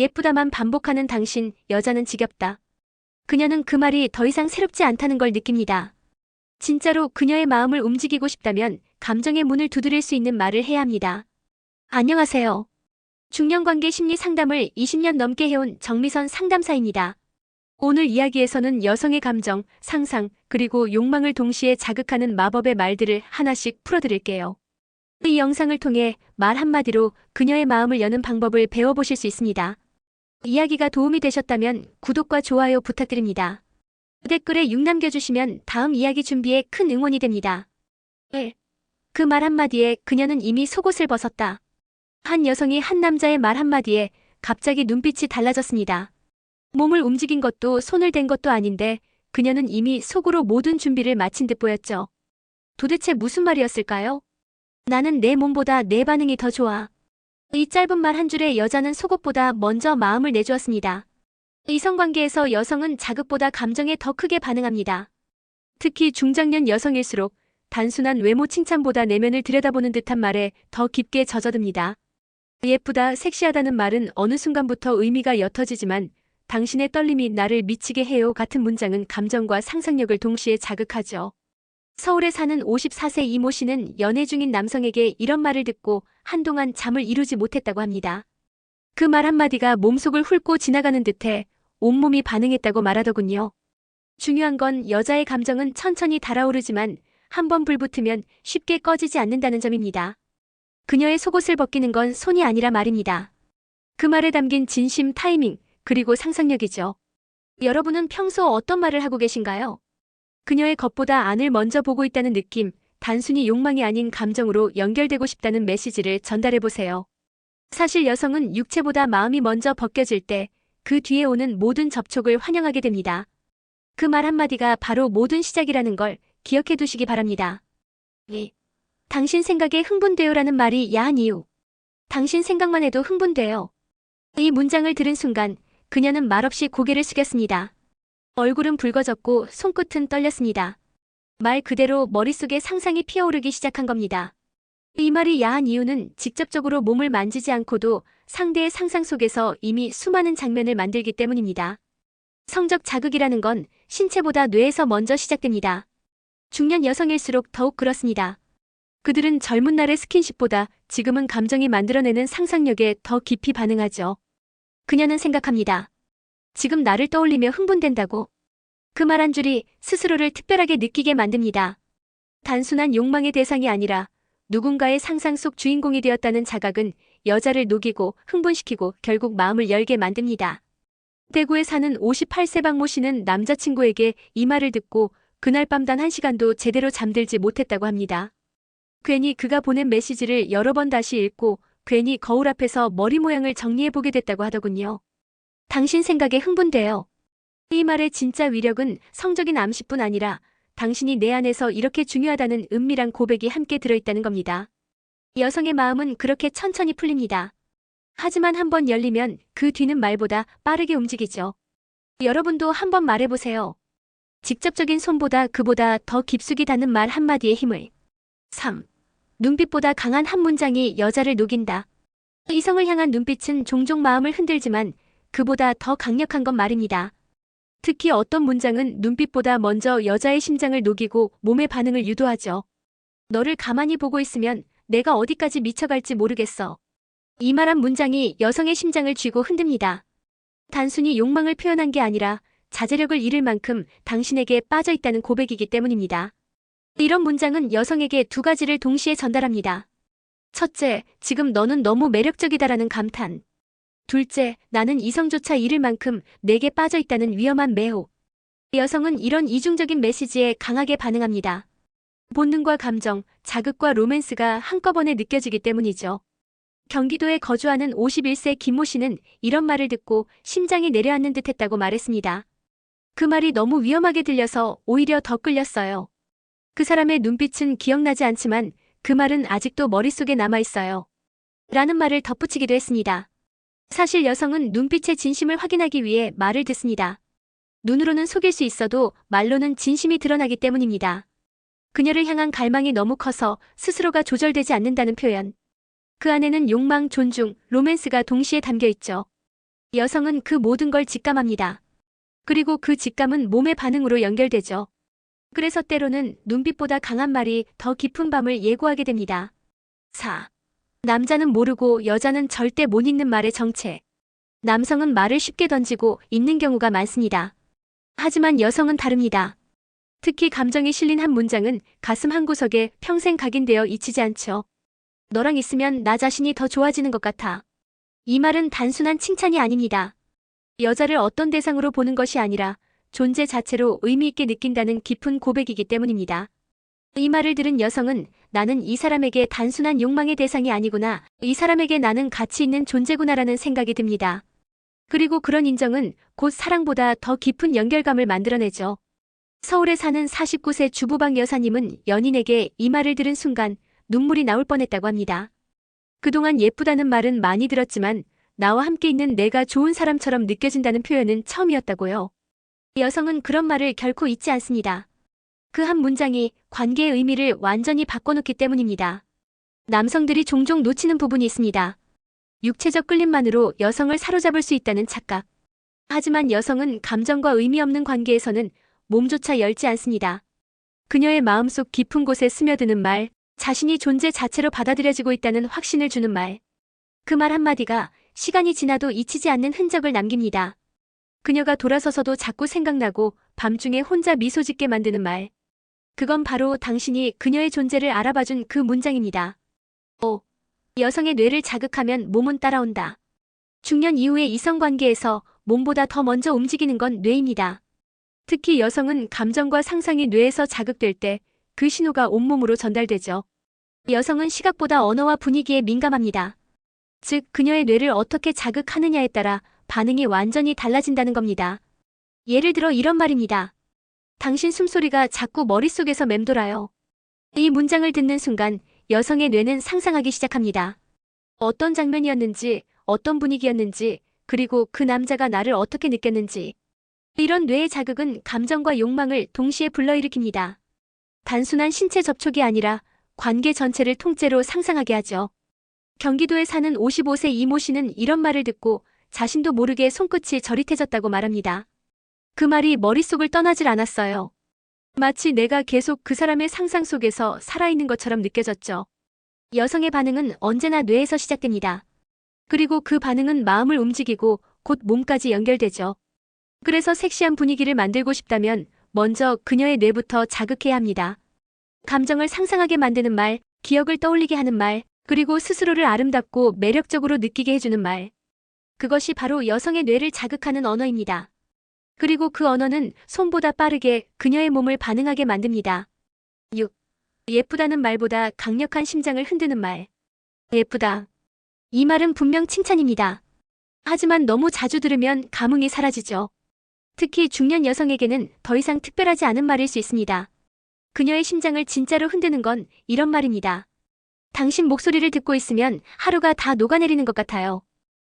예쁘다만 반복하는 당신, 여자는 지겹다. 그녀는 그 말이 더 이상 새롭지 않다는 걸 느낍니다. 진짜로 그녀의 마음을 움직이고 싶다면 감정의 문을 두드릴 수 있는 말을 해야 합니다. 안녕하세요. 중년관계 심리 상담을 20년 넘게 해온 정미선 상담사입니다. 오늘 이야기에서는 여성의 감정, 상상, 그리고 욕망을 동시에 자극하는 마법의 말들을 하나씩 풀어드릴게요. 이 영상을 통해 말 한마디로 그녀의 마음을 여는 방법을 배워보실 수 있습니다. 이야기가 도움이 되셨다면 구독과 좋아요 부탁드립니다. 댓글에 6 남겨주시면 다음 이야기 준비에 큰 응원이 됩니다. 1. 그 말 한마디에 그녀는 이미 속옷을 벗었다. 한 여성이 한 남자의 말 한마디에 갑자기 눈빛이 달라졌습니다. 몸을 움직인 것도 손을 댄 것도 아닌데 그녀는 이미 속으로 모든 준비를 마친 듯 보였죠. 도대체 무슨 말이었을까요? 나는 내 몸보다 내 반응이 더 좋아. 이 짧은 말 한 줄에 여자는 속옷보다 먼저 마음을 내주었습니다. 이성관계에서 여성은 자극보다 감정에 더 크게 반응합니다. 특히 중장년 여성일수록 단순한 외모 칭찬보다 내면을 들여다보는 듯한 말에 더 깊게 젖어듭니다. 예쁘다, 섹시하다는 말은 어느 순간부터 의미가 옅어지지만 당신의 떨림이 나를 미치게 해요 같은 문장은 감정과 상상력을 동시에 자극하죠. 서울에 사는 54세 이모 씨는 연애 중인 남성에게 이런 말을 듣고 한동안 잠을 이루지 못했다고 합니다. 그 말 한마디가 몸속을 훑고 지나가는 듯해 온몸이 반응했다고 말하더군요. 중요한 건 여자의 감정은 천천히 달아오르지만 한번 불붙으면 쉽게 꺼지지 않는다는 점입니다. 그녀의 속옷을 벗기는 건 손이 아니라 말입니다. 그 말에 담긴 진심, 타이밍, 그리고 상상력이죠. 여러분은 평소 어떤 말을 하고 계신가요? 그녀의 겉보다 안을 먼저 보고 있다는 느낌, 단순히 욕망이 아닌 감정으로 연결되고 싶다는 메시지를 전달해보세요. 사실 여성은 육체보다 마음이 먼저 벗겨질 때 그 뒤에 오는 모든 접촉을 환영하게 됩니다. 그 말 한마디가 바로 모든 시작이라는 걸 기억해 두시기 바랍니다. 2. 당신 생각에 흥분돼요라는 말이 야한 이유. 당신 생각만 해도 흥분돼요. 이 문장을 들은 순간 그녀는 말없이 고개를 숙였습니다. 얼굴은 붉어졌고 손끝은 떨렸습니다. 말 그대로 머릿속에 상상이 피어오르기 시작한 겁니다. 이 말이 야한 이유는 직접적으로 몸을 만지지 않고도 상대의 상상 속에서 이미 수많은 장면을 만들기 때문입니다. 성적 자극이라는 건 신체보다 뇌에서 먼저 시작됩니다. 중년 여성일수록 더욱 그렇습니다. 그들은 젊은 날의 스킨십보다 지금은 감정이 만들어내는 상상력에 더 깊이 반응하죠. 그녀는 생각합니다. 지금 나를 떠올리며 흥분된다고. 그 말 한 줄이 스스로를 특별하게 느끼게 만듭니다. 단순한 욕망의 대상이 아니라 누군가의 상상 속 주인공이 되었다는 자각은 여자를 녹이고 흥분시키고 결국 마음을 열게 만듭니다. 대구에 사는 58세 박모 씨는 남자친구에게 이 말을 듣고 그날 밤 단 1시간도 제대로 잠들지 못했다고 합니다. 괜히 그가 보낸 메시지를 여러 번 다시 읽고 괜히 거울 앞에서 머리 모양을 정리해보게 됐다고 하더군요. 당신 생각에 흥분돼요. 이 말의 진짜 위력은 성적인 암시뿐 아니라 당신이 내 안에서 이렇게 중요하다는 은밀한 고백이 함께 들어있다는 겁니다. 여성의 마음은 그렇게 천천히 풀립니다. 하지만 한번 열리면 그 뒤는 말보다 빠르게 움직이죠. 여러분도 한번 말해보세요. 직접적인 손보다 그보다 더 깊숙이 닿는 말 한마디의 힘을. 3. 눈빛보다 강한 한 문장이 여자를 녹인다. 이성을 향한 눈빛은 종종 마음을 흔들지만 그보다 더 강력한 건 말입니다. 특히 어떤 문장은 눈빛보다 먼저 여자의 심장을 녹이고 몸의 반응을 유도하죠. 너를 가만히 보고 있으면 내가 어디까지 미쳐갈지 모르겠어. 이 말 한 문장이 여성의 심장을 쥐고 흔듭니다. 단순히 욕망을 표현한 게 아니라 자제력을 잃을 만큼 당신에게 빠져 있다는 고백이기 때문입니다. 이런 문장은 여성에게 2가지를 동시에 전달합니다. 첫째, 지금 너는 너무 매력적이다라는 감탄. 둘째, 나는 이성조차 잃을 만큼 내게 빠져 있다는 위험한 매혹. 여성은 이런 이중적인 메시지에 강하게 반응합니다. 본능과 감정, 자극과 로맨스가 한꺼번에 느껴지기 때문이죠. 경기도에 거주하는 51세 김모 씨는 이런 말을 듣고 심장이 내려앉는 듯 했다고 말했습니다. 그 말이 너무 위험하게 들려서 오히려 더 끌렸어요. 그 사람의 눈빛은 기억나지 않지만 그 말은 아직도 머릿속에 남아있어요. 라는 말을 덧붙이기도 했습니다. 사실 여성은 눈빛의 진심을 확인하기 위해 말을 듣습니다. 눈으로는 속일 수 있어도 말로는 진심이 드러나기 때문입니다. 그녀를 향한 갈망이 너무 커서 스스로가 조절되지 않는다는 표현. 그 안에는 욕망, 존중, 로맨스가 동시에 담겨 있죠. 여성은 그 모든 걸 직감합니다. 그리고 그 직감은 몸의 반응으로 연결되죠. 그래서 때로는 눈빛보다 강한 말이 더 깊은 밤을 예고하게 됩니다. 4. 남자는 모르고 여자는 절대 못 읽는 말의 정체. 남성은 말을 쉽게 던지고 읽는 경우가 많습니다. 하지만 여성은 다릅니다. 특히 감정이 실린 한 문장은 가슴 한구석에 평생 각인되어 잊히지 않죠. 너랑 있으면 나 자신이 더 좋아지는 것 같아. 이 말은 단순한 칭찬이 아닙니다. 여자를 어떤 대상으로 보는 것이 아니라 존재 자체로 의미 있게 느낀다는 깊은 고백이기 때문입니다. 이 말을 들은 여성은 나는 이 사람에게 단순한 욕망의 대상이 아니구나. 이 사람에게 나는 가치 있는 존재구나라는 생각이 듭니다. 그리고 그런 인정은 곧 사랑보다 더 깊은 연결감을 만들어내죠. 서울에 사는 49세 주부방 여사님은 연인에게 이 말을 들은 순간 눈물이 나올 뻔했다고 합니다. 그동안 예쁘다는 말은 많이 들었지만 나와 함께 있는 내가 좋은 사람처럼 느껴진다는 표현은 처음이었다고요. 여성은 그런 말을 결코 잊지 않습니다. 그 한 문장이 관계의 의미를 완전히 바꿔놓기 때문입니다. 남성들이 종종 놓치는 부분이 있습니다. 육체적 끌림만으로 여성을 사로잡을 수 있다는 착각. 하지만 여성은 감정과 의미 없는 관계에서는 몸조차 열지 않습니다. 그녀의 마음속 깊은 곳에 스며드는 말, 자신이 존재 자체로 받아들여지고 있다는 확신을 주는 말. 그 말 한마디가 시간이 지나도 잊히지 않는 흔적을 남깁니다. 그녀가 돌아서서도 자꾸 생각나고 밤중에 혼자 미소 짓게 만드는 말. 그건 바로 당신이 그녀의 존재를 알아봐준 그 문장입니다. 5. 여성의 뇌를 자극하면 몸은 따라온다. 중년 이후의 이성관계에서 몸보다 더 먼저 움직이는 건 뇌입니다. 특히 여성은 감정과 상상이 뇌에서 자극될 때 그 신호가 온몸으로 전달되죠. 여성은 시각보다 언어와 분위기에 민감합니다. 즉, 그녀의 뇌를 어떻게 자극하느냐에 따라 반응이 완전히 달라진다는 겁니다. 예를 들어 이런 말입니다. 당신 숨소리가 자꾸 머릿속에서 맴돌아요. 이 문장을 듣는 순간 여성의 뇌는 상상하기 시작합니다. 어떤 장면이었는지, 어떤 분위기였는지, 그리고 그 남자가 나를 어떻게 느꼈는지. 이런 뇌의 자극은 감정과 욕망을 동시에 불러일으킵니다. 단순한 신체 접촉이 아니라 관계 전체를 통째로 상상하게 하죠. 경기도에 사는 55세 이모 씨는 이런 말을 듣고 자신도 모르게 손끝이 저릿해졌다고 말합니다. 그 말이 머릿속을 떠나질 않았어요. 마치 내가 계속 그 사람의 상상 속에서 살아있는 것처럼 느껴졌죠. 여성의 반응은 언제나 뇌에서 시작됩니다. 그리고 그 반응은 마음을 움직이고 곧 몸까지 연결되죠. 그래서 섹시한 분위기를 만들고 싶다면 먼저 그녀의 뇌부터 자극해야 합니다. 감정을 상상하게 만드는 말, 기억을 떠올리게 하는 말, 그리고 스스로를 아름답고 매력적으로 느끼게 해주는 말. 그것이 바로 여성의 뇌를 자극하는 언어입니다. 그리고 그 언어는 손보다 빠르게 그녀의 몸을 반응하게 만듭니다. 6. 예쁘다는 말보다 강력한 심장을 흔드는 말. 예쁘다. 이 말은 분명 칭찬입니다. 하지만 너무 자주 들으면 감흥이 사라지죠. 특히 중년 여성에게는 더 이상 특별하지 않은 말일 수 있습니다. 그녀의 심장을 진짜로 흔드는 건 이런 말입니다. 당신 목소리를 듣고 있으면 하루가 다 녹아내리는 것 같아요.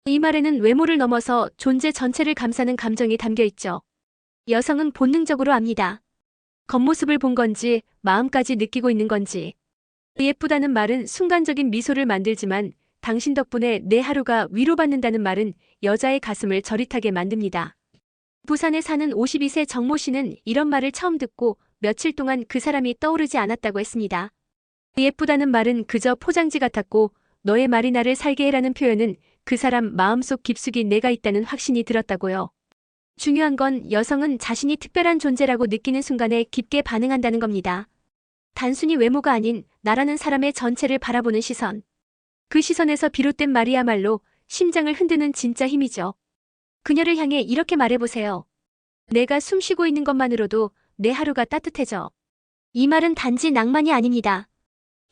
이 말에는 외모를 넘어서 존재 전체를 감싸는 감정이 담겨 있죠. 여성은 본능적으로 압니다. 겉모습을 본 건지 마음까지 느끼고 있는 건지. 예쁘다는 말은 순간적인 미소를 만들지만 당신 덕분에 내 하루가 위로받는다는 말은 여자의 가슴을 저릿하게 만듭니다. 부산에 사는 52세 정모 씨는 이런 말을 처음 듣고 며칠 동안 그 사람이 떠오르지 않았다고 했습니다. 예쁘다는 말은 그저 포장지 같았고 너의 말이 나를 살게 해라는 표현은 그 사람 마음속 깊숙이 내가 있다는 확신이 들었다고요. 중요한 건 여성은 자신이 특별한 존재라고 느끼는 순간에 깊게 반응한다는 겁니다. 단순히 외모가 아닌 나라는 사람의 전체를 바라보는 시선. 그 시선에서 비롯된 말이야말로 심장을 흔드는 진짜 힘이죠. 그녀를 향해 이렇게 말해보세요. 내가 숨쉬고 있는 것만으로도 내 하루가 따뜻해져. 이 말은 단지 낭만이 아닙니다.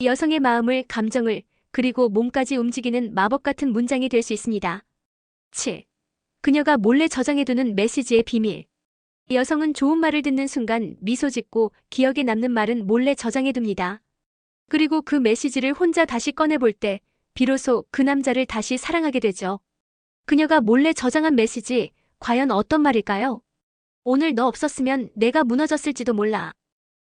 여성의 마음을, 감정을, 그리고 몸까지 움직이는 마법 같은 문장이 될 수 있습니다. 7. 그녀가 몰래 저장해두는 메시지의 비밀. 여성은 좋은 말을 듣는 순간 미소 짓고 기억에 남는 말은 몰래 저장해둡니다. 그리고 그 메시지를 혼자 다시 꺼내볼 때 비로소 그 남자를 다시 사랑하게 되죠. 그녀가 몰래 저장한 메시지, 과연 어떤 말일까요? 오늘 너 없었으면 내가 무너졌을지도 몰라.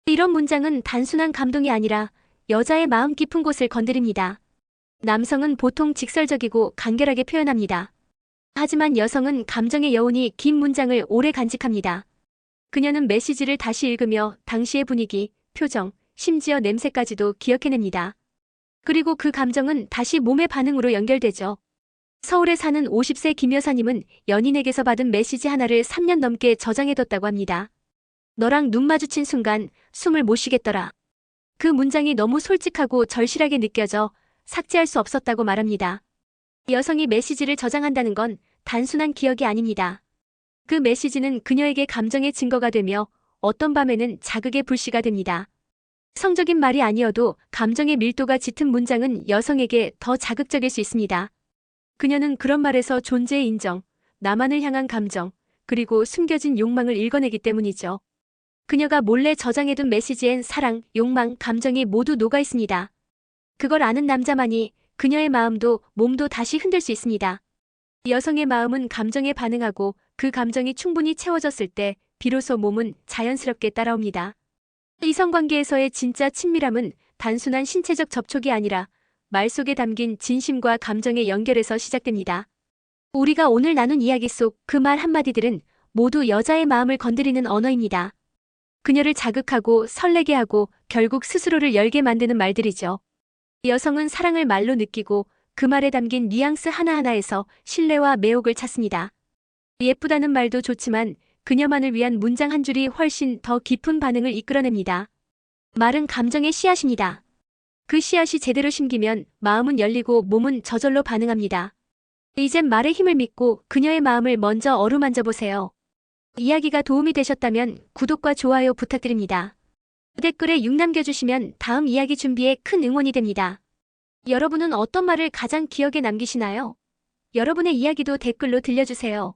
이런 문장은 단순한 감동이 아니라 여자의 마음 깊은 곳을 건드립니다. 남성은 보통 직설적이고 간결하게 표현합니다. 하지만 여성은 감정의 여운이 긴 문장을 오래 간직합니다. 그녀는 메시지를 다시 읽으며 당시의 분위기, 표정, 심지어 냄새까지도 기억해냅니다. 그리고 그 감정은 다시 몸의 반응으로 연결되죠. 서울에 사는 50세 김 여사님은 연인에게서 받은 메시지 하나를 3년 넘게 저장해뒀다고 합니다. 너랑 눈 마주친 순간 숨을 못 쉬겠더라. 그 문장이 너무 솔직하고 절실하게 느껴져 삭제할 수 없었다고 말합니다. 여성이 메시지를 저장한다는 건 단순한 기억이 아닙니다. 그 메시지는 그녀에게 감정의 증거가 되며 어떤 밤에는 자극의 불씨가 됩니다. 성적인 말이 아니어도 감정의 밀도가 짙은 문장은 여성에게 더 자극적일 수 있습니다. 그녀는 그런 말에서 존재의 인정, 나만을 향한 감정, 그리고 숨겨진 욕망을 읽어내기 때문이죠. 그녀가 몰래 저장해둔 메시지엔 사랑, 욕망, 감정이 모두 녹아 있습니다. 그걸 아는 남자만이 그녀의 마음도 몸도 다시 흔들 수 있습니다. 여성의 마음은 감정에 반응하고 그 감정이 충분히 채워졌을 때 비로소 몸은 자연스럽게 따라옵니다. 이성관계에서의 진짜 친밀함은 단순한 신체적 접촉이 아니라 말 속에 담긴 진심과 감정의 연결에서 시작됩니다. 우리가 오늘 나눈 이야기 속 그 말 한마디들은 모두 여자의 마음을 건드리는 언어입니다. 그녀를 자극하고 설레게 하고 결국 스스로를 열게 만드는 말들이죠. 여성은 사랑을 말로 느끼고 그 말에 담긴 뉘앙스 하나하나에서 신뢰와 매혹을 찾습니다. 예쁘다는 말도 좋지만 그녀만을 위한 문장 한 줄이 훨씬 더 깊은 반응을 이끌어냅니다. 말은 감정의 씨앗입니다. 그 씨앗이 제대로 심기면 마음은 열리고 몸은 저절로 반응합니다. 이젠 말의 힘을 믿고 그녀의 마음을 먼저 어루만져 보세요. 이야기가 도움이 되셨다면 구독과 좋아요 부탁드립니다. 댓글에 6 남겨주시면 다음 이야기 준비에 큰 응원이 됩니다. 여러분은 어떤 말을 가장 기억에 남기시나요? 여러분의 이야기도 댓글로 들려주세요.